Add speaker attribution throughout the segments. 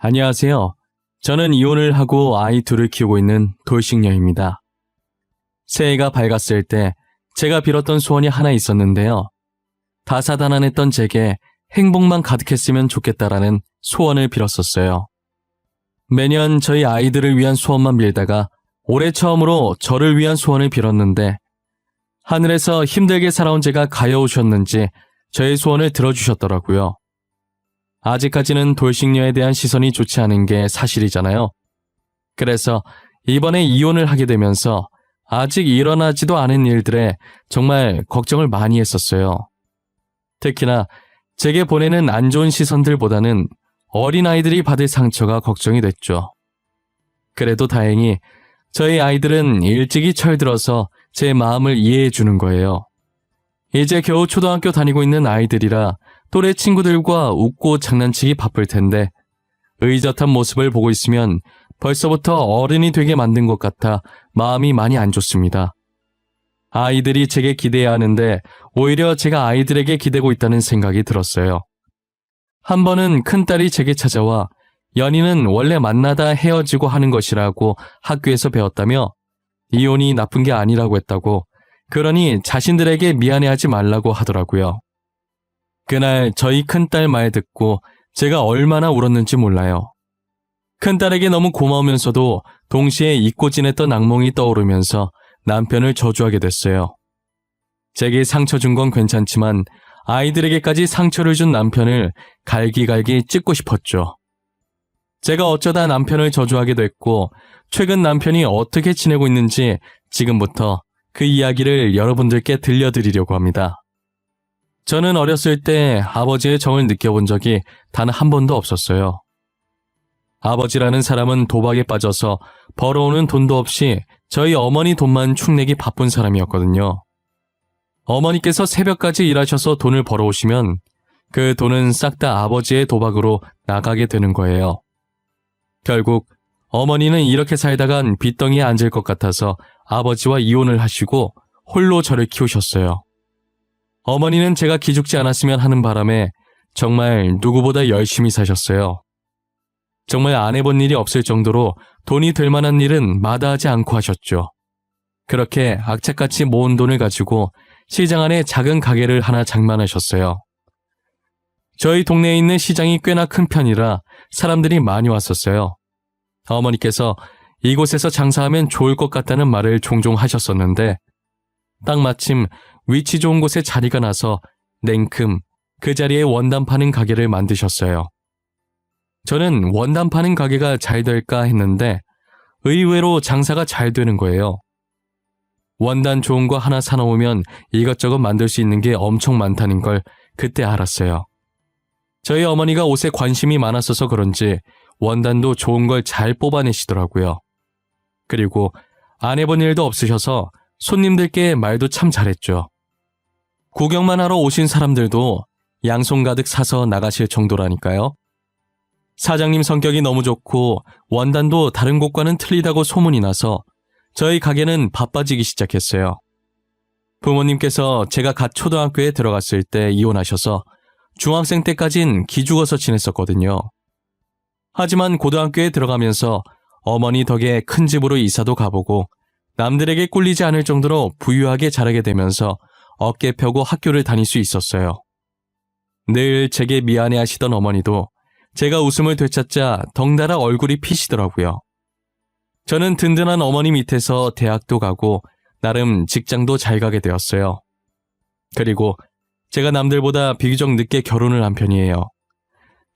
Speaker 1: 안녕하세요. 저는 이혼을 하고 아이 둘을 키우고 있는 돌싱녀입니다. 새해가 밝았을 때 제가 빌었던 소원이 하나 있었는데요. 다사다난했던 제게 행복만 가득했으면 좋겠다라는 소원을 빌었었어요. 매년 저희 아이들을 위한 소원만 빌다가 올해 처음으로 저를 위한 소원을 빌었는데 하늘에서 힘들게 살아온 제가 가여우셨는지 저의 소원을 들어주셨더라고요. 아직까지는 돌싱녀에 대한 시선이 좋지 않은 게 사실이잖아요. 그래서 이번에 이혼을 하게 되면서 아직 일어나지도 않은 일들에 정말 걱정을 많이 했었어요. 특히나 제게 보내는 안 좋은 시선들보다는 어린아이들이 받을 상처가 걱정이 됐죠. 그래도 다행히 저희 아이들은 일찍이 철들어서 제 마음을 이해해 주는 거예요. 이제 겨우 초등학교 다니고 있는 아이들이라 또래 친구들과 웃고 장난치기 바쁠 텐데 의젓한 모습을 보고 있으면 벌써부터 어른이 되게 만든 것 같아 마음이 많이 안 좋습니다. 아이들이 제게 기대해야 하는데 오히려 제가 아이들에게 기대고 있다는 생각이 들었어요. 한 번은 큰딸이 제게 찾아와 연인은 원래 만나다 헤어지고 하는 것이라고 학교에서 배웠다며 이혼이 나쁜 게 아니라고 했다고, 그러니 자신들에게 미안해하지 말라고 하더라고요. 그날 저희 큰딸 말 듣고 제가 얼마나 울었는지 몰라요. 큰딸에게 너무 고마우면서도 동시에 잊고 지냈던 악몽이 떠오르면서 남편을 저주하게 됐어요. 제게 상처 준 건 괜찮지만 아이들에게까지 상처를 준 남편을 갈기갈기 찢고 싶었죠. 제가 어쩌다 남편을 저주하게 됐고 최근 남편이 어떻게 지내고 있는지 지금부터 그 이야기를 여러분들께 들려드리려고 합니다. 저는 어렸을 때 아버지의 정을 느껴본 적이 단 한 번도 없었어요. 아버지라는 사람은 도박에 빠져서 벌어오는 돈도 없이 저희 어머니 돈만 축내기 바쁜 사람이었거든요. 어머니께서 새벽까지 일하셔서 돈을 벌어오시면 그 돈은 싹 다 아버지의 도박으로 나가게 되는 거예요. 결국 어머니는 이렇게 살다간 빚덩이에 앉을 것 같아서 아버지와 이혼을 하시고 홀로 저를 키우셨어요. 어머니는 제가 기죽지 않았으면 하는 바람에 정말 누구보다 열심히 사셨어요. 정말 안 해본 일이 없을 정도로 돈이 될 만한 일은 마다하지 않고 하셨죠. 그렇게 악착같이 모은 돈을 가지고 시장 안에 작은 가게를 하나 장만하셨어요. 저희 동네에 있는 시장이 꽤나 큰 편이라 사람들이 많이 왔었어요. 어머니께서 이곳에서 장사하면 좋을 것 같다는 말을 종종 하셨었는데 딱 마침 위치 좋은 곳에 자리가 나서 냉큼 그 자리에 원단 파는 가게를 만드셨어요. 저는 원단 파는 가게가 잘 될까 했는데 의외로 장사가 잘 되는 거예요. 원단 좋은 거 하나 사놓으면 이것저것 만들 수 있는 게 엄청 많다는 걸 그때 알았어요. 저희 어머니가 옷에 관심이 많았어서 그런지 원단도 좋은 걸 잘 뽑아내시더라고요. 그리고 안 해본 일도 없으셔서 손님들께 말도 참 잘했죠. 구경만 하러 오신 사람들도 양손 가득 사서 나가실 정도라니까요. 사장님 성격이 너무 좋고 원단도 다른 곳과는 틀리다고 소문이 나서 저희 가게는 바빠지기 시작했어요. 부모님께서 제가 갓 초등학교에 들어갔을 때 이혼하셔서 중학생 때까진 기죽어서 지냈었거든요. 하지만 고등학교에 들어가면서 어머니 덕에 큰 집으로 이사도 가보고 남들에게 꿀리지 않을 정도로 부유하게 자라게 되면서 어깨 펴고 학교를 다닐 수 있었어요. 늘 제게 미안해하시던 어머니도 제가 웃음을 되찾자 덩달아 얼굴이 피시더라고요. 저는 든든한 어머니 밑에서 대학도 가고 나름 직장도 잘 가게 되었어요. 그리고 제가 남들보다 비교적 늦게 결혼을 한 편이에요.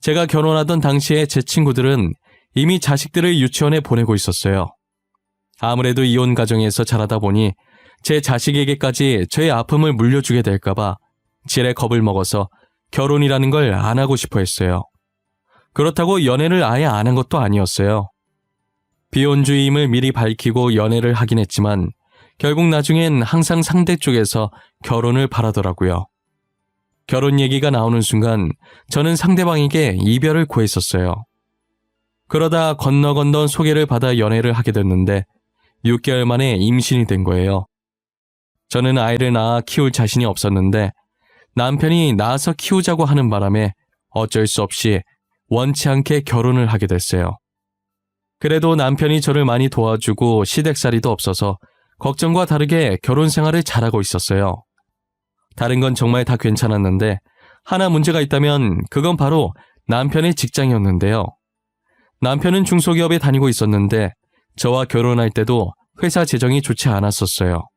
Speaker 1: 제가 결혼하던 당시에 제 친구들은 이미 자식들을 유치원에 보내고 있었어요. 아무래도 이혼 가정에서 자라다 보니 제 자식에게까지 저의 아픔을 물려주게 될까봐 지레 겁을 먹어서 결혼이라는 걸 안 하고 싶어 했어요. 그렇다고 연애를 아예 안 한 것도 아니었어요. 비혼주의임을 미리 밝히고 연애를 하긴 했지만 결국 나중엔 항상 상대 쪽에서 결혼을 바라더라고요. 결혼 얘기가 나오는 순간 저는 상대방에게 이별을 구했었어요. 그러다 건너 소개를 받아 연애를 하게 됐는데 6개월 만에 임신이 된 거예요. 저는 아이를 낳아 키울 자신이 없었는데 남편이 낳아서 키우자고 하는 바람에 어쩔 수 없이 원치 않게 결혼을 하게 됐어요. 그래도 남편이 저를 많이 도와주고 시댁살이도 없어서 걱정과 다르게 결혼 생활을 잘하고 있었어요. 다른 건 정말 다 괜찮았는데 하나 문제가 있다면 그건 바로 남편의 직장이었는데요. 남편은 중소기업에 다니고 있었는데 저와 결혼할 때도 회사 재정이 좋지 않았었어요.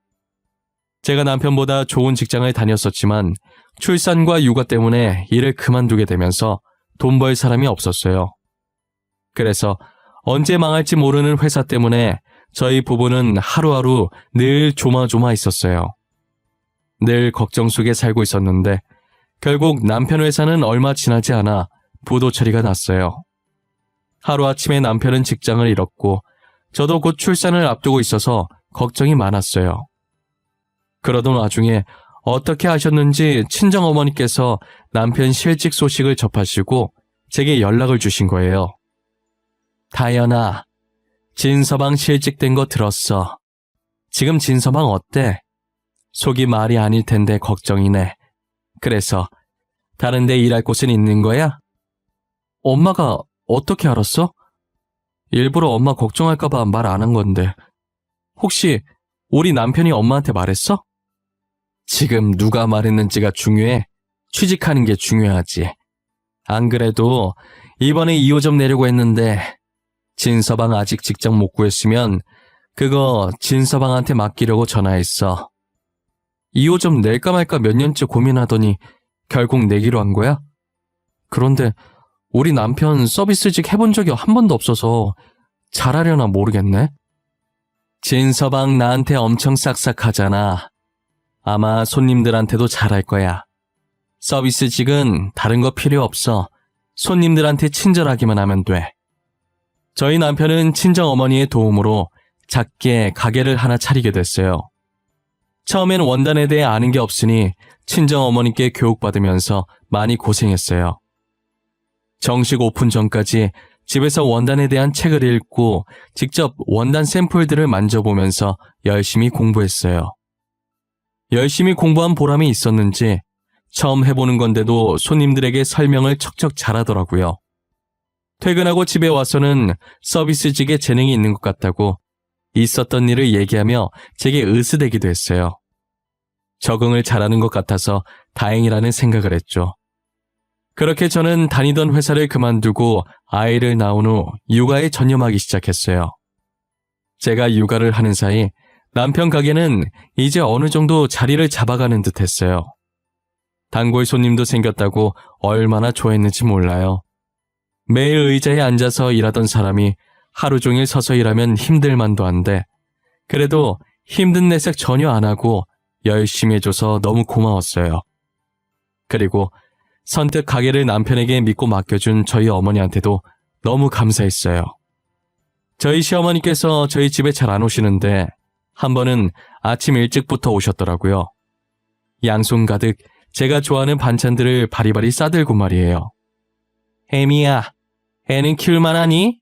Speaker 1: 제가 남편보다 좋은 직장을 다녔었지만 출산과 육아 때문에 일을 그만두게 되면서 돈 벌 사람이 없었어요. 그래서 언제 망할지 모르는 회사 때문에 저희 부부는 하루하루 늘 조마조마했었어요. 늘 걱정 속에 살고 있었는데 결국 남편 회사는 얼마 지나지 않아 부도 처리가 났어요. 하루아침에 남편은 직장을 잃었고 저도 곧 출산을 앞두고 있어서 걱정이 많았어요. 그러던 와중에 어떻게 하셨는지 친정어머니께서 남편 실직 소식을 접하시고 제게 연락을 주신 거예요. 다연아, 진서방 실직된 거 들었어. 지금 진서방 어때? 속이 말이 아닐 텐데 걱정이네. 그래서 다른 데 일할 곳은 있는 거야? 엄마가 어떻게 알았어? 일부러 엄마 걱정할까 봐 말 안 한 건데. 혹시 우리 남편이 엄마한테 말했어? 지금 누가 말했는지가 중요해. 취직하는 게 중요하지. 안 그래도 이번에 2호 내려고 했는데 진서방 아직 직장 못 구했으면 그거 진서방한테 맡기려고 전화했어. 2호 낼까 말까 몇 년째 고민하더니 결국 내기로 한 거야? 그런데 우리 남편 서비스직 해본 적이 한 번도 없어서 잘하려나 모르겠네. 진서방 나한테 엄청 싹싹하잖아. 아마 손님들한테도 잘할 거야. 서비스직은 다른 거 필요 없어. 손님들한테 친절하기만 하면 돼. 저희 남편은 친정어머니의 도움으로 작게 가게를 하나 차리게 됐어요. 처음엔 원단에 대해 아는 게 없으니 친정어머니께 교육받으면서 많이 고생했어요. 정식 오픈 전까지 집에서 원단에 대한 책을 읽고 직접 원단 샘플들을 만져보면서 열심히 공부했어요. 열심히 공부한 보람이 있었는지 처음 해보는 건데도 손님들에게 설명을 척척 잘하더라고요. 퇴근하고 집에 와서는 서비스직에 재능이 있는 것 같다고 있었던 일을 얘기하며 제게 으스대기도 했어요. 적응을 잘하는 것 같아서 다행이라는 생각을 했죠. 그렇게 저는 다니던 회사를 그만두고 아이를 낳은 후 육아에 전념하기 시작했어요. 제가 육아를 하는 사이 남편 가게는 이제 어느 정도 자리를 잡아가는 듯 했어요. 단골 손님도 생겼다고 얼마나 좋아했는지 몰라요. 매일 의자에 앉아서 일하던 사람이 하루 종일 서서 일하면 힘들 만도 한데 그래도 힘든 내색 전혀 안 하고 열심히 해줘서 너무 고마웠어요. 그리고 선뜻 가게를 남편에게 믿고 맡겨준 저희 어머니한테도 너무 감사했어요. 저희 시어머니께서 저희 집에 잘 안 오시는데 한 번은 아침 일찍부터 오셨더라고요. 양손 가득 제가 좋아하는 반찬들을 바리바리 싸들고 말이에요. 혜미야, 애는 키울만하니?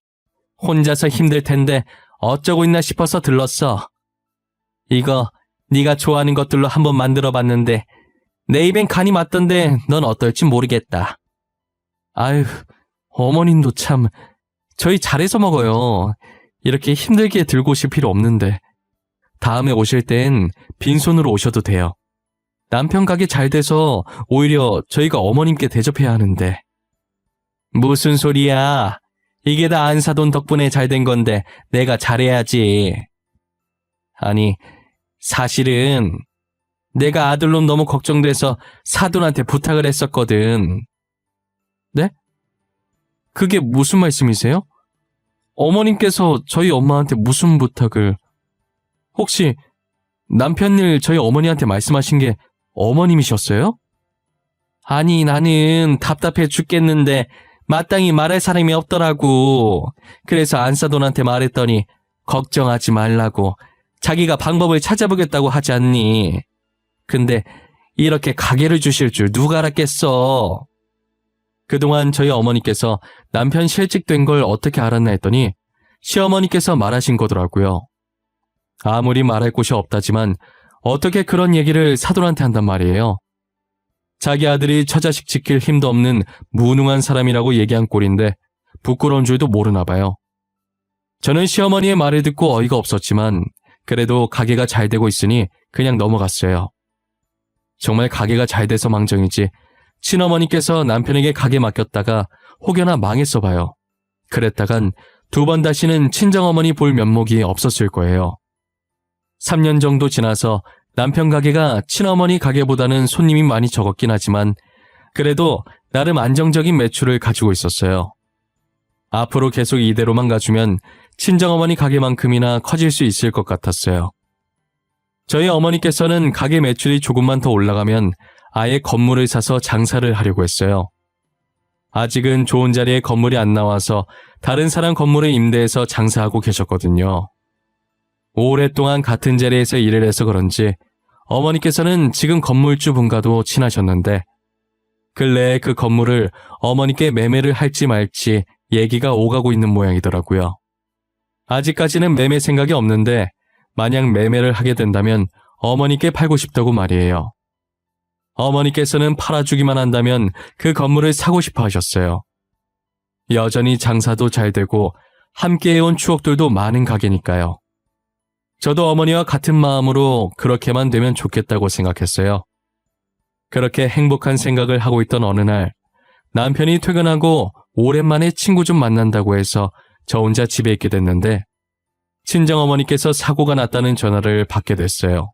Speaker 1: 혼자서 힘들 텐데 어쩌고 있나 싶어서 들렀어. 이거 네가 좋아하는 것들로 한번 만들어봤는데 내 입엔 간이 맞던데 넌 어떨지 모르겠다. 아유, 어머님도 참 저희 잘해서 먹어요. 이렇게 힘들게 들고 오실 필요 없는데. 다음에 오실 땐 빈손으로 오셔도 돼요. 남편 가게 잘 돼서 오히려 저희가 어머님께 대접해야 하는데. 무슨 소리야. 이게 다 안사돈 덕분에 잘 된 건데 내가 잘해야지. 아니, 사실은 내가 아들놈 너무 걱정돼서 사돈한테 부탁을 했었거든. 네? 그게 무슨 말씀이세요? 어머님께서 저희 엄마한테 무슨 부탁을... 혹시 남편 일 저희 어머니한테 말씀하신 게 어머님이셨어요? 아니, 나는 답답해 죽겠는데 마땅히 말할 사람이 없더라고. 그래서 안사돈한테 말했더니 걱정하지 말라고 자기가 방법을 찾아보겠다고 하지 않니. 근데 이렇게 가게를 주실 줄 누가 알았겠어. 그동안 저희 어머니께서 남편 실직된 걸 어떻게 알았나 했더니 시어머니께서 말하신 거더라고요. 아무리 말할 곳이 없다지만 어떻게 그런 얘기를 사돈한테 한단 말이에요. 자기 아들이 처자식 지킬 힘도 없는 무능한 사람이라고 얘기한 꼴인데 부끄러운 줄도 모르나 봐요. 저는 시어머니의 말을 듣고 어이가 없었지만 그래도 가게가 잘 되고 있으니 그냥 넘어갔어요. 정말 가게가 잘 돼서 망정이지 친어머니께서 남편에게 가게 맡겼다가 혹여나 망했어 봐요. 그랬다간 2번 다시는 친정어머니 볼 면목이 없었을 거예요. 3년 정도 지나서 남편 가게가 친어머니 가게보다는 손님이 많이 적었긴 하지만 그래도 나름 안정적인 매출을 가지고 있었어요. 앞으로 계속 이대로만 가주면 친정어머니 가게만큼이나 커질 수 있을 것 같았어요. 저희 어머니께서는 가게 매출이 조금만 더 올라가면 아예 건물을 사서 장사를 하려고 했어요. 아직은 좋은 자리에 건물이 안 나와서 다른 사람 건물을 임대해서 장사하고 계셨거든요. 오랫동안 같은 자리에서 일을 해서 그런지 어머니께서는 지금 건물주 분과도 친하셨는데 근래에 그 건물을 어머니께 매매를 할지 말지 얘기가 오가고 있는 모양이더라고요. 아직까지는 매매 생각이 없는데 만약 매매를 하게 된다면 어머니께 팔고 싶다고 말이에요. 어머니께서는 팔아주기만 한다면 그 건물을 사고 싶어 하셨어요. 여전히 장사도 잘 되고 함께해온 추억들도 많은 가게니까요. 저도 어머니와 같은 마음으로 그렇게만 되면 좋겠다고 생각했어요. 그렇게 행복한 생각을 하고 있던 어느 날 남편이 퇴근하고 오랜만에 친구 좀 만난다고 해서 저 혼자 집에 있게 됐는데 친정어머니께서 사고가 났다는 전화를 받게 됐어요.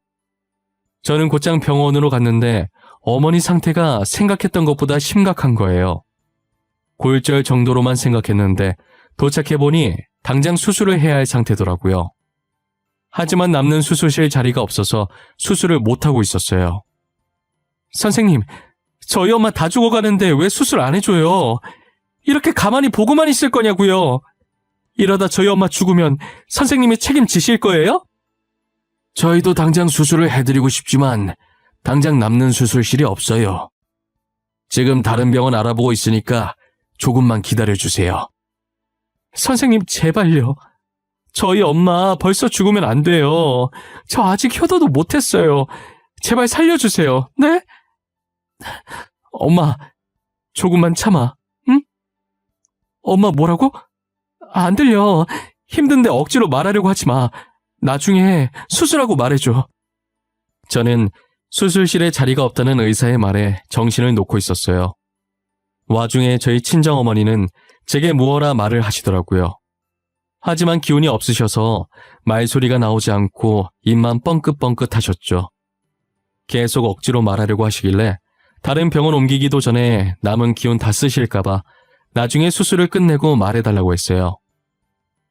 Speaker 1: 저는 곧장 병원으로 갔는데 어머니 상태가 생각했던 것보다 심각한 거예요. 골절 정도로만 생각했는데 도착해보니 당장 수술을 해야 할 상태더라고요. 하지만 남는 수술실 자리가 없어서 수술을 못하고 있었어요. 선생님, 저희 엄마 다 죽어가는데 왜 수술 안 해줘요? 이렇게 가만히 보고만 있을 거냐고요? 이러다 저희 엄마 죽으면 선생님이 책임지실 거예요? 저희도 당장 수술을 해드리고 싶지만 당장 남는 수술실이 없어요. 지금 다른 병원 알아보고 있으니까 조금만 기다려주세요. 선생님 제발요. 저희 엄마 벌써 죽으면 안 돼요. 저 아직 효도도 못했어요. 제발 살려주세요. 네? 엄마, 조금만 참아. 응? 엄마 뭐라고? 안 들려. 힘든데 억지로 말하려고 하지 마. 나중에 수술하고 말해줘. 저는 수술실에 자리가 없다는 의사의 말에 정신을 놓고 있었어요. 와중에 저희 친정어머니는 제게 무어라 말을 하시더라고요. 하지만 기운이 없으셔서 말소리가 나오지 않고 입만 뻥긋뻥긋 하셨죠. 계속 억지로 말하려고 하시길래 다른 병원 옮기기도 전에 남은 기운 다 쓰실까봐 나중에 수술을 끝내고 말해달라고 했어요.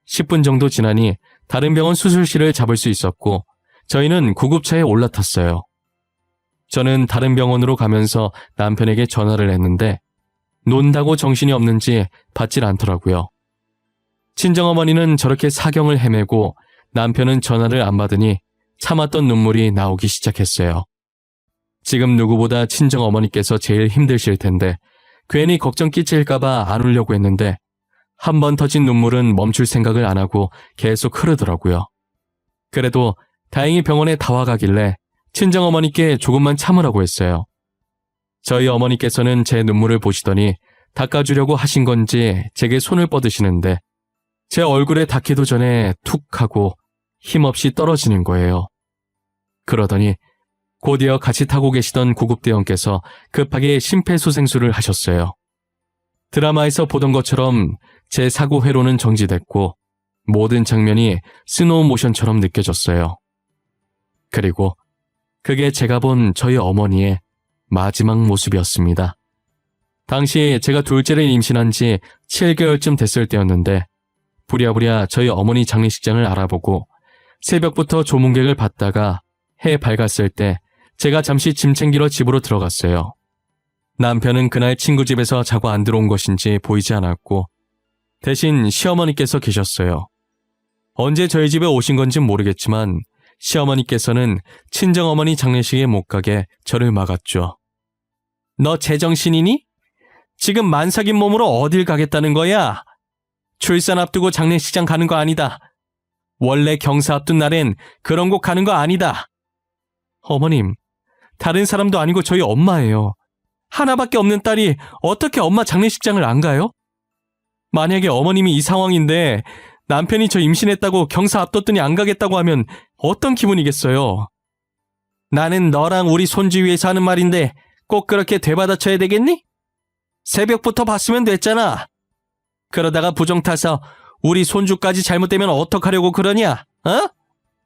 Speaker 1: 10분 정도 지나니 다른 병원 수술실을 잡을 수 있었고 저희는 구급차에 올라탔어요. 저는 다른 병원으로 가면서 남편에게 전화를 했는데 논다고 정신이 없는지 받질 않더라고요. 친정어머니는 저렇게 사경을 헤매고 남편은 전화를 안 받으니 참았던 눈물이 나오기 시작했어요. 지금 누구보다 친정어머니께서 제일 힘드실 텐데 괜히 걱정 끼칠까봐 안 울려고 했는데 한 번 터진 눈물은 멈출 생각을 안 하고 계속 흐르더라고요. 그래도 다행히 병원에 다 와가길래 친정어머니께 조금만 참으라고 했어요. 저희 어머니께서는 제 눈물을 보시더니 닦아주려고 하신 건지 제게 손을 뻗으시는데 제 얼굴에 닿기도 전에 툭 하고 힘없이 떨어지는 거예요. 그러더니 곧이어 같이 타고 계시던 구급대원께서 급하게 심폐소생술을 하셨어요. 드라마에서 보던 것처럼 제 사고 회로는 정지됐고 모든 장면이 스노우 모션처럼 느껴졌어요. 그리고 그게 제가 본 저희 어머니의 마지막 모습이었습니다. 당시 제가 둘째를 임신한 지 7개월쯤 됐을 때였는데 부랴부랴 저희 어머니 장례식장을 알아보고 새벽부터 조문객을 받다가 해 밝았을 때 제가 잠시 짐 챙기러 집으로 들어갔어요. 남편은 그날 친구 집에서 자고 안 들어온 것인지 보이지 않았고 대신 시어머니께서 계셨어요. 언제 저희 집에 오신 건진 모르겠지만 시어머니께서는 친정어머니 장례식에 못 가게 저를 막았죠. 너 제정신이니? 지금 만삭인 몸으로 어딜 가겠다는 거야? 출산 앞두고 장례식장 가는 거 아니다. 원래 경사 앞둔 날엔 그런 곳 가는 거 아니다. 어머님, 다른 사람도 아니고 저희 엄마예요. 하나밖에 없는 딸이 어떻게 엄마 장례식장을 안 가요? 만약에 어머님이 이 상황인데 남편이 저 임신했다고 경사 앞뒀더니 안 가겠다고 하면 어떤 기분이겠어요? 나는 너랑 우리 손주 위해서 하는 말인데 꼭 그렇게 되받아쳐야 되겠니? 새벽부터 봤으면 됐잖아. 그러다가 부정 타서 우리 손주까지 잘못되면 어떡하려고 그러냐? 어?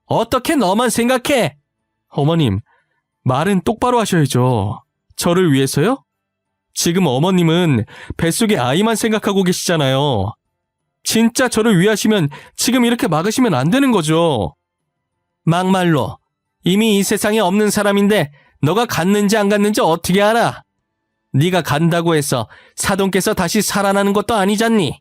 Speaker 1: 어떻게 너만 생각해? 어머님, 말은 똑바로 하셔야죠. 저를 위해서요? 지금 어머님은 뱃속의 아이만 생각하고 계시잖아요. 진짜 저를 위하시면 지금 이렇게 막으시면 안 되는 거죠. 막말로 이미 이 세상에 없는 사람인데 너가 갔는지 안 갔는지 어떻게 알아? 네가 간다고 해서 사돈께서 다시 살아나는 것도 아니잖니.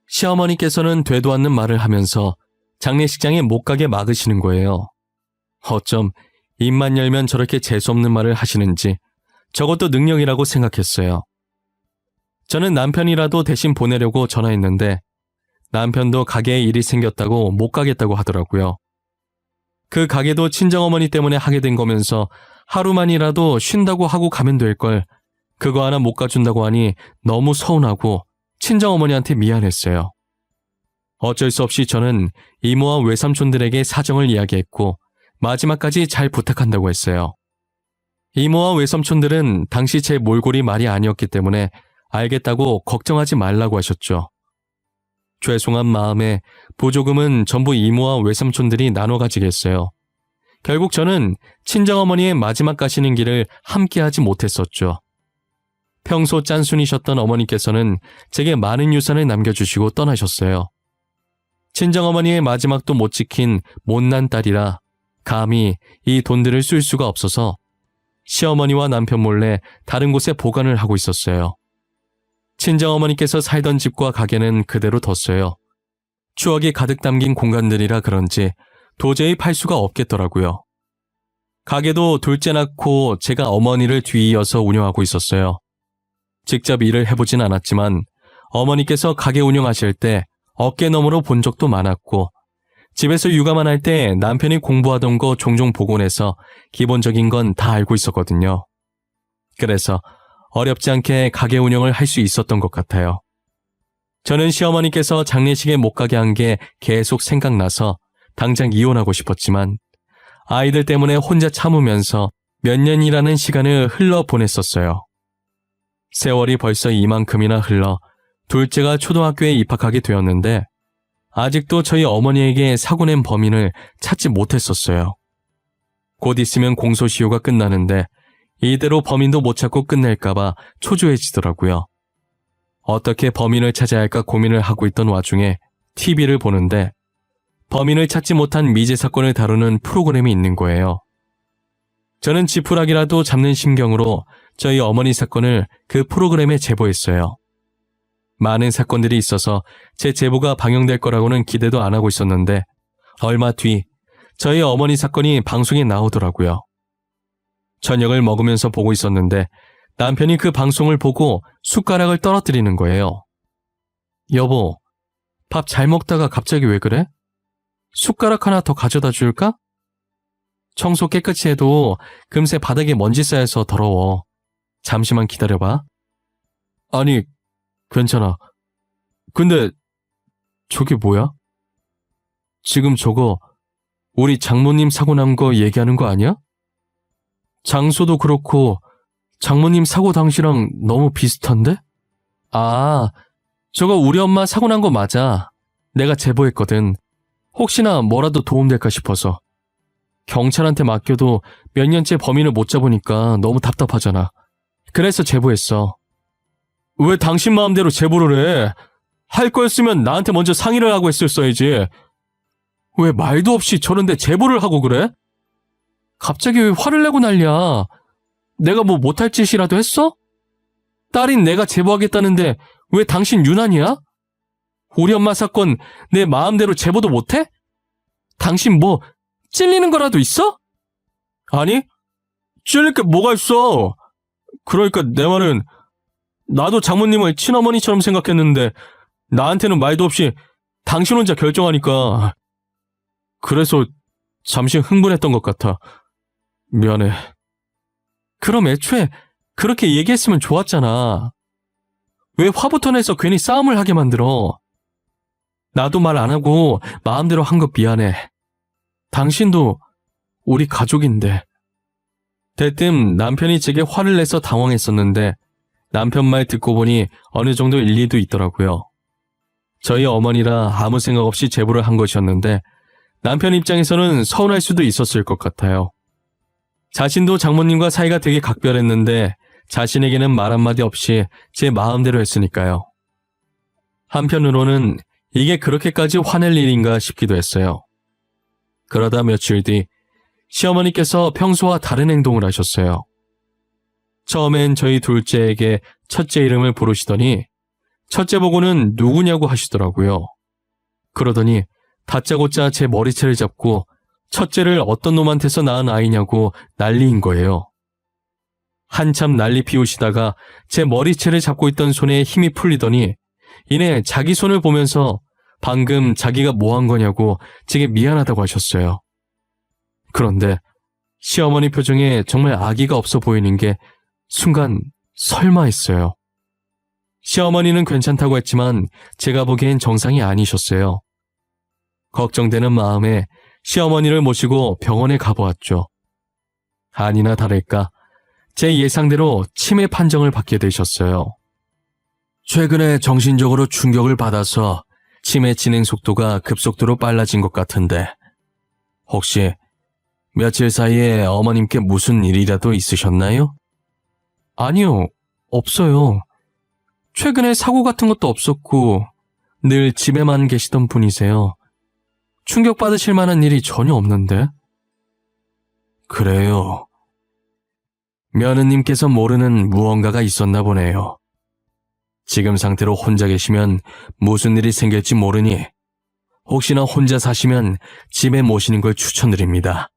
Speaker 1: 시어머니께서는 되도 않는 말을 하면서 장례식장에 못 가게 막으시는 거예요. 어쩜 입만 열면 저렇게 재수없는 말을 하시는지 저것도 능력이라고 생각했어요. 저는 남편이라도 대신 보내려고 전화했는데 남편도 가게에 일이 생겼다고 못 가겠다고 하더라고요. 그 가게도 친정어머니 때문에 하게 된 거면서 하루만이라도 쉰다고 하고 가면 될 걸 그거 하나 못 가준다고 하니 너무 서운하고 친정어머니한테 미안했어요. 어쩔 수 없이 저는 이모와 외삼촌들에게 사정을 이야기했고 마지막까지 잘 부탁한다고 했어요. 이모와 외삼촌들은 당시 제 몰골이 말이 아니었기 때문에 알겠다고 걱정하지 말라고 하셨죠. 죄송한 마음에 보조금은 전부 이모와 외삼촌들이 나눠 가지겠어요. 결국 저는 친정어머니의 마지막 가시는 길을 함께하지 못했었죠. 평소 짠순이셨던 어머니께서는 제게 많은 유산을 남겨주시고 떠나셨어요. 친정어머니의 마지막도 못 지킨 못난 딸이라 감히 이 돈들을 쓸 수가 없어서 시어머니와 남편 몰래 다른 곳에 보관을 하고 있었어요. 친정어머니께서 살던 집과 가게는 그대로 뒀어요. 추억이 가득 담긴 공간들이라 그런지 도저히 팔 수가 없겠더라고요. 가게도 둘째 낳고 제가 어머니를 뒤이어서 운영하고 있었어요. 직접 일을 해보진 않았지만 어머니께서 가게 운영하실 때 어깨너머로 본 적도 많았고 집에서 육아만 할 때 남편이 공부하던 거 종종 보곤 해서 기본적인 건 다 알고 있었거든요. 그래서 어렵지 않게 가게 운영을 할 수 있었던 것 같아요. 저는 시어머니께서 장례식에 못 가게 한 게 계속 생각나서 당장 이혼하고 싶었지만 아이들 때문에 혼자 참으면서 몇 년이라는 시간을 흘러 보냈었어요. 세월이 벌써 이만큼이나 흘러 둘째가 초등학교에 입학하게 되었는데 아직도 저희 어머니에게 사고 낸 범인을 찾지 못했었어요. 곧 있으면 공소시효가 끝나는데 이대로 범인도 못 찾고 끝낼까봐 초조해지더라고요. 어떻게 범인을 찾아야 할까 고민을 하고 있던 와중에 TV를 보는데 범인을 찾지 못한 미제 사건을 다루는 프로그램이 있는 거예요. 저는 지푸라기라도 잡는 심경으로 저희 어머니 사건을 그 프로그램에 제보했어요. 많은 사건들이 있어서 제 제보가 방영될 거라고는 기대도 안 하고 있었는데 얼마 뒤 저희 어머니 사건이 방송에 나오더라고요. 저녁을 먹으면서 보고 있었는데 남편이 그 방송을 보고 숟가락을 떨어뜨리는 거예요. 여보, 밥 잘 먹다가 갑자기 왜 그래? 숟가락 하나 더 가져다 줄까? 청소 깨끗이 해도 금세 바닥에 먼지 쌓여서 더러워. 잠시만 기다려봐. 아니, 괜찮아. 근데 저게 뭐야? 지금 저거 우리 장모님 사고 난 거 얘기하는 거 아니야? 장소도 그렇고 장모님 사고 당시랑 너무 비슷한데? 아, 저거 우리 엄마 사고 난 거 맞아. 내가 제보했거든. 혹시나 뭐라도 도움될까 싶어서. 경찰한테 맡겨도 몇 년째 범인을 못 잡으니까 너무 답답하잖아. 그래서 제보했어. 왜 당신 마음대로 제보를 해? 할 거였으면 나한테 먼저 상의를 하고 했었어야지. 왜 말도 없이 저런데 제보를 하고 그래? 갑자기 왜 화를 내고 난리야? 내가 뭐 못할 짓이라도 했어? 딸인 내가 제보하겠다는데 왜 당신 유난이야? 우리 엄마 사건 내 마음대로 제보도 못해? 당신 뭐 찔리는 거라도 있어? 아니, 찔릴 게 뭐가 있어? 그러니까 내 말은 나도 장모님을 친어머니처럼 생각했는데 나한테는 말도 없이 당신 혼자 결정하니까 그래서 잠시 흥분했던 것 같아. 미안해. 그럼 애초에 그렇게 얘기했으면 좋았잖아. 왜 화부터 내서 괜히 싸움을 하게 만들어? 나도 말 안 하고 마음대로 한 거 미안해. 당신도 우리 가족인데. 대뜸 남편이 제게 화를 내서 당황했었는데 남편 말 듣고 보니 어느 정도 일리도 있더라고요. 저희 어머니라 아무 생각 없이 제보를 한 것이었는데 남편 입장에서는 서운할 수도 있었을 것 같아요. 자신도 장모님과 사이가 되게 각별했는데 자신에게는 말 한마디 없이 제 마음대로 했으니까요. 한편으로는 이게 그렇게까지 화낼 일인가 싶기도 했어요. 그러다 며칠 뒤 시어머니께서 평소와 다른 행동을 하셨어요. 처음엔 저희 둘째에게 첫째 이름을 부르시더니 첫째 보고는 누구냐고 하시더라고요. 그러더니 다짜고짜 제 머리채를 잡고 첫째를 어떤 놈한테서 낳은 아이냐고 난리인 거예요. 한참 난리 피우시다가 제 머리채를 잡고 있던 손에 힘이 풀리더니 이내 자기 손을 보면서 방금 자기가 뭐 한 거냐고 제게 미안하다고 하셨어요. 그런데 시어머니 표정에 정말 아기가 없어 보이는 게 순간 설마 했어요. 시어머니는 괜찮다고 했지만 제가 보기엔 정상이 아니셨어요. 걱정되는 마음에 시어머니를 모시고 병원에 가보았죠. 아니나 다를까 제 예상대로 치매 판정을 받게 되셨어요. 최근에 정신적으로 충격을 받아서 치매 진행 속도가 급속도로 빨라진 것 같은데 혹시 며칠 사이에 어머님께 무슨 일이라도 있으셨나요? 아니요, 없어요. 최근에 사고 같은 것도 없었고 늘 집에만 계시던 분이세요. 충격받으실 만한 일이 전혀 없는데. 그래요. 며느님께서 모르는 무언가가 있었나 보네요. 지금 상태로 혼자 계시면 무슨 일이 생길지 모르니 혹시나 혼자 사시면 집에 모시는 걸 추천드립니다.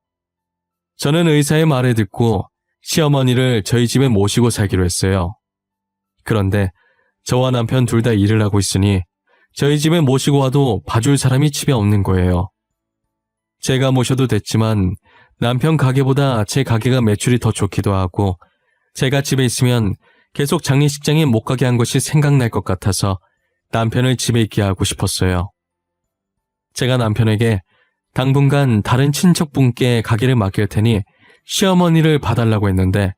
Speaker 1: 저는 의사의 말을 듣고 시어머니를 저희 집에 모시고 살기로 했어요. 그런데 저와 남편 둘 다 일을 하고 있으니 저희 집에 모시고 와도 봐줄 사람이 집에 없는 거예요. 제가 모셔도 됐지만 남편 가게보다 제 가게가 매출이 더 좋기도 하고 제가 집에 있으면 계속 장례식장에 못 가게 한 것이 생각날 것 같아서 남편을 집에 있게 하고 싶었어요. 제가 남편에게 당분간 다른 친척분께 가게를 맡길 테니 시어머니를 봐달라고 했는데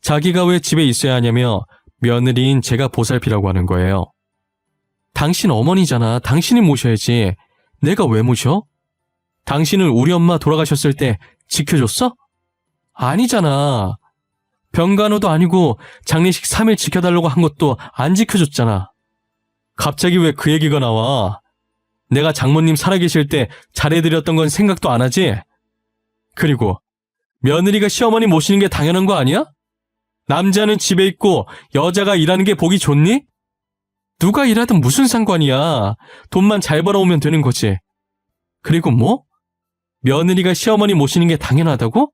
Speaker 1: 자기가 왜 집에 있어야 하냐며 며느리인 제가 보살피라고 하는 거예요. 당신 어머니잖아. 당신이 모셔야지. 내가 왜 모셔? 당신을 우리 엄마 돌아가셨을 때 지켜줬어? 아니잖아. 병간호도 아니고 장례식 3일 지켜달라고 한 것도 안 지켜줬잖아. 갑자기 왜 그 얘기가 나와? 내가 장모님 살아계실 때 잘해드렸던 건 생각도 안 하지? 그리고 며느리가 시어머니 모시는 게 당연한 거 아니야? 남자는 집에 있고 여자가 일하는 게 보기 좋니? 누가 일하든 무슨 상관이야. 돈만 잘 벌어오면 되는 거지. 그리고 뭐? 며느리가 시어머니 모시는 게 당연하다고?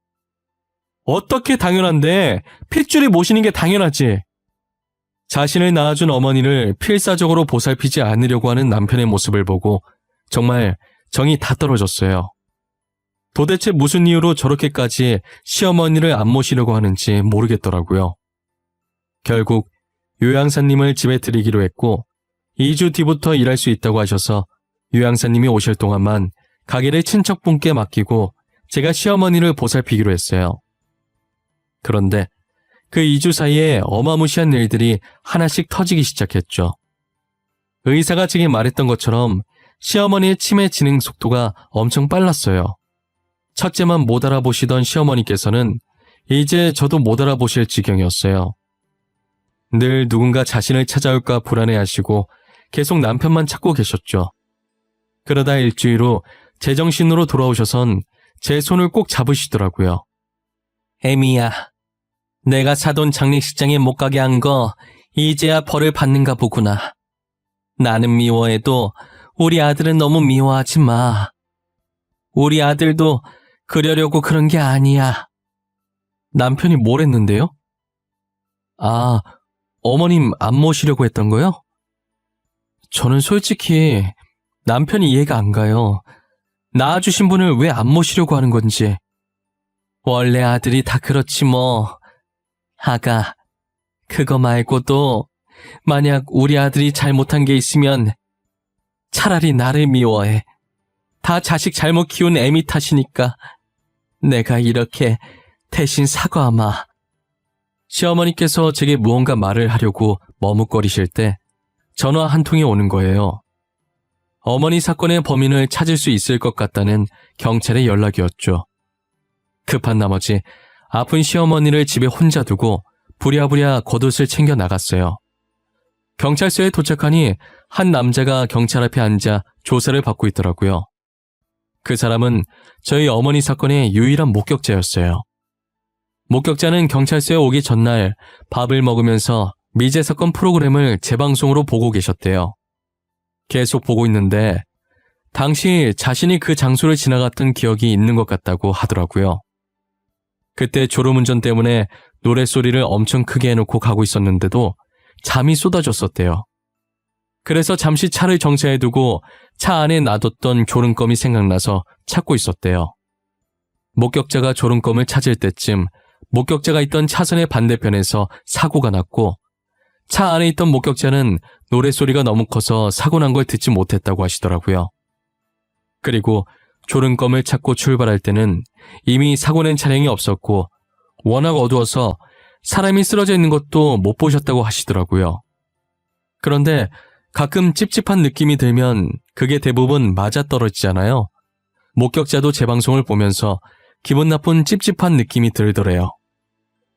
Speaker 1: 어떻게 당연한데? 핏줄이 모시는 게 당연하지. 자신을 낳아준 어머니를 필사적으로 보살피지 않으려고 하는 남편의 모습을 보고 정말 정이 다 떨어졌어요. 도대체 무슨 이유로 저렇게까지 시어머니를 안 모시려고 하는지 모르겠더라고요. 결국 요양사님을 집에 들이기로 했고 2주 뒤부터 일할 수 있다고 하셔서 요양사님이 오실 동안만 가게를 친척분께 맡기고 제가 시어머니를 보살피기로 했어요. 그런데 그 2주 사이에 어마무시한 일들이 하나씩 터지기 시작했죠. 의사가 제게 말했던 것처럼 시어머니의 치매 진행 속도가 엄청 빨랐어요. 첫째만 못 알아보시던 시어머니께서는 이제 저도 못 알아보실 지경이었어요. 늘 누군가 자신을 찾아올까 불안해하시고 계속 남편만 찾고 계셨죠. 그러다 일주일 후 제정신으로 돌아오셔선 제 손을 꼭 잡으시더라고요. 애미야, 내가 사돈 장례식장에 못 가게 한 거 이제야 벌을 받는가 보구나. 나는 미워해도 우리 아들은 너무 미워하지 마. 우리 아들도 그러려고 그런 게 아니야. 남편이 뭘 했는데요? 아, 어머님 안 모시려고 했던 거요? 저는 솔직히 남편이 이해가 안 가요. 낳아주신 분을 왜 안 모시려고 하는 건지. 원래 아들이 다 그렇지 뭐. 아가, 그거 말고도 만약 우리 아들이 잘못한 게 있으면 차라리 나를 미워해. 다 자식 잘못 키운 애미 탓이니까 내가 이렇게 대신 사과하마. 시어머니께서 제게 무언가 말을 하려고 머뭇거리실 때 전화 한 통이 오는 거예요. 어머니 사건의 범인을 찾을 수 있을 것 같다는 경찰의 연락이었죠. 급한 나머지 아픈 시어머니를 집에 혼자 두고 부랴부랴 겉옷을 챙겨 나갔어요. 경찰서에 도착하니 한 남자가 경찰 앞에 앉아 조사를 받고 있더라고요. 그 사람은 저희 어머니 사건의 유일한 목격자였어요. 목격자는 경찰서에 오기 전날 밥을 먹으면서 미제 사건 프로그램을 재방송으로 보고 계셨대요. 계속 보고 있는데 당시 자신이 그 장소를 지나갔던 기억이 있는 것 같다고 하더라고요. 그때 졸음운전 때문에 노랫소리를 엄청 크게 해놓고 가고 있었는데도 잠이 쏟아졌었대요. 그래서 잠시 차를 정차해두고 차 안에 놔뒀던 졸음껌이 생각나서 찾고 있었대요. 목격자가 졸음껌을 찾을 때쯤 목격자가 있던 차선의 반대편에서 사고가 났고 차 안에 있던 목격자는 노랫소리가 너무 커서 사고 난 걸 듣지 못했다고 하시더라고요. 그리고 졸음껌을 찾고 출발할 때는 이미 사고 낸 차량이 없었고 워낙 어두워서 사람이 쓰러져 있는 것도 못 보셨다고 하시더라고요. 그런데 가끔 찝찝한 느낌이 들면 그게 대부분 맞아떨어지잖아요. 목격자도 제 방송을 보면서 기분 나쁜 찝찝한 느낌이 들더래요.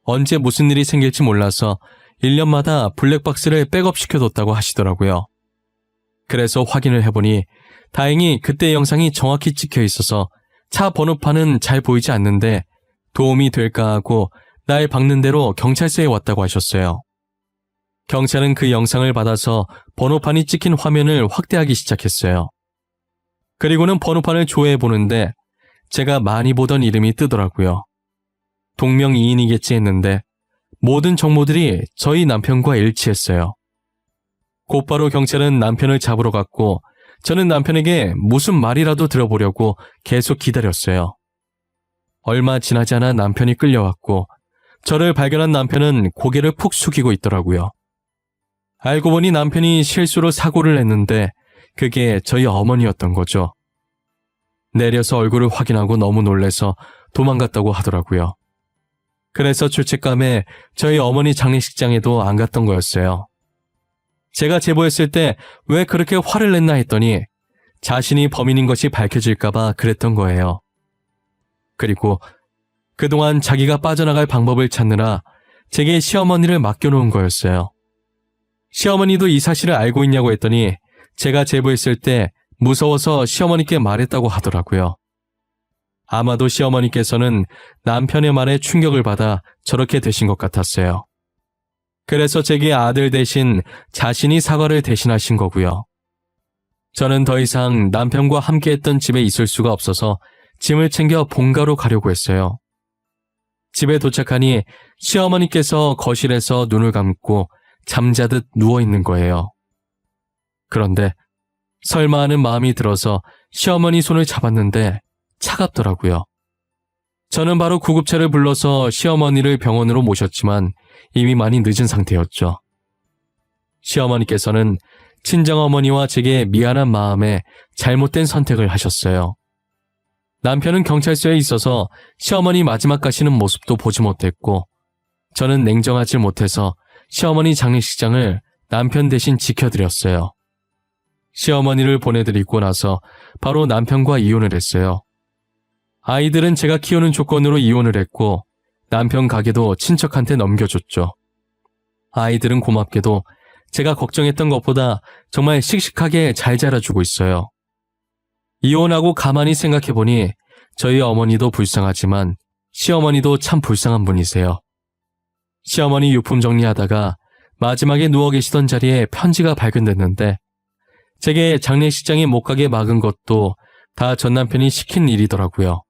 Speaker 1: 언제 무슨 일이 생길지 몰라서 1년마다 블랙박스를 백업시켜뒀다고 하시더라고요. 그래서 확인을 해보니 다행히 그때 영상이 정확히 찍혀 있어서 차 번호판은 잘 보이지 않는데 도움이 될까 하고 날 박는 대로 경찰서에 왔다고 하셨어요. 경찰은 그 영상을 받아서 번호판이 찍힌 화면을 확대하기 시작했어요. 그리고는 번호판을 조회해보는데 제가 많이 보던 이름이 뜨더라고요. 동명이인이겠지 했는데 모든 정보들이 저희 남편과 일치했어요. 곧바로 경찰은 남편을 잡으러 갔고 저는 남편에게 무슨 말이라도 들어보려고 계속 기다렸어요. 얼마 지나지 않아 남편이 끌려왔고 저를 발견한 남편은 고개를 푹 숙이고 있더라고요. 알고 보니 남편이 실수로 사고를 냈는데 그게 저희 어머니였던 거죠. 내려서 얼굴을 확인하고 너무 놀래서 도망갔다고 하더라고요. 그래서 죄책감에 저희 어머니 장례식장에도 안 갔던 거였어요. 제가 제보했을 때 왜 그렇게 화를 냈나 했더니 자신이 범인인 것이 밝혀질까봐 그랬던 거예요. 그리고 그동안 자기가 빠져나갈 방법을 찾느라 제게 시어머니를 맡겨놓은 거였어요. 시어머니도 이 사실을 알고 있냐고 했더니 제가 제보했을 때 무서워서 시어머니께 말했다고 하더라고요. 아마도 시어머니께서는 남편의 말에 충격을 받아 저렇게 되신 것 같았어요. 그래서 제게 아들 대신 자신이 사과를 대신하신 거고요. 저는 더 이상 남편과 함께했던 집에 있을 수가 없어서 짐을 챙겨 본가로 가려고 했어요. 집에 도착하니 시어머니께서 거실에서 눈을 감고 잠자듯 누워있는 거예요. 그런데 설마 하는 마음이 들어서 시어머니 손을 잡았는데 차갑더라고요. 저는 바로 구급차를 불러서 시어머니를 병원으로 모셨지만 이미 많이 늦은 상태였죠. 시어머니께서는 친정어머니와 제게 미안한 마음에 잘못된 선택을 하셨어요. 남편은 경찰서에 있어서 시어머니 마지막 가시는 모습도 보지 못했고 저는 냉정하지 못해서 시어머니 장례식장을 남편 대신 지켜드렸어요. 시어머니를 보내드리고 나서 바로 남편과 이혼을 했어요. 아이들은 제가 키우는 조건으로 이혼을 했고 남편 가게도 친척한테 넘겨줬죠. 아이들은 고맙게도 제가 걱정했던 것보다 정말 씩씩하게 잘 자라주고 있어요. 이혼하고 가만히 생각해보니 저희 어머니도 불쌍하지만 시어머니도 참 불쌍한 분이세요. 시어머니 유품 정리하다가 마지막에 누워 계시던 자리에 편지가 발견됐는데 제게 장례식장에 못 가게 막은 것도 다 전 남편이 시킨 일이더라고요.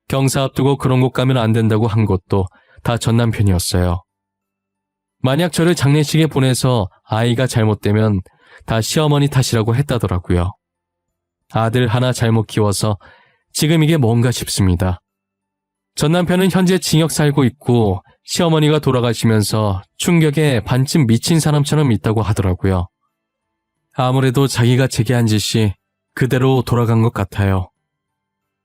Speaker 1: 경사 앞두고 그런 곳 가면 안 된다고 한 것도 다 전 남편이었어요. 만약 저를 장례식에 보내서 아이가 잘못되면 다 시어머니 탓이라고 했다더라고요. 아들 하나 잘못 키워서 지금 이게 뭔가 싶습니다. 전 남편은 현재 징역 살고 있고 시어머니가 돌아가시면서 충격에 반쯤 미친 사람처럼 있다고 하더라고요. 아무래도 자기가 제게 한 짓이 그대로 돌아간 것 같아요.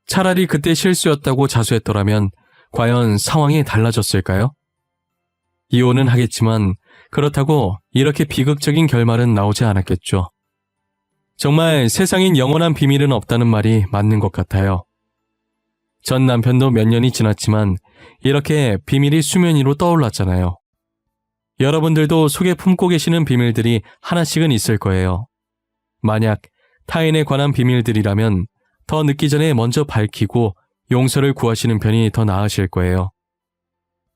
Speaker 1: 차라리 그때 실수였다고 자수했더라면 과연 상황이 달라졌을까요? 이혼은 하겠지만 그렇다고 이렇게 비극적인 결말은 나오지 않았겠죠. 정말 세상엔 영원한 비밀은 없다는 말이 맞는 것 같아요. 전 남편도 몇 년이 지났지만 이렇게 비밀이 수면 위로 떠올랐잖아요. 여러분들도 속에 품고 계시는 비밀들이 하나씩은 있을 거예요. 만약 타인에 관한 비밀들이라면 더 늦기 전에 먼저 밝히고 용서를 구하시는 편이 더 나으실 거예요.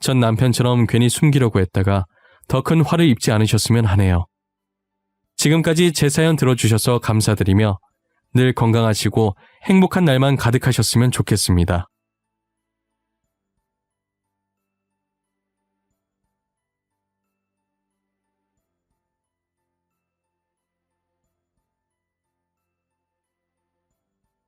Speaker 1: 전 남편처럼 괜히 숨기려고 했다가 더 큰 화를 입지 않으셨으면 하네요. 지금까지 제 사연 들어주셔서 감사드리며 늘 건강하시고 행복한 날만 가득하셨으면 좋겠습니다.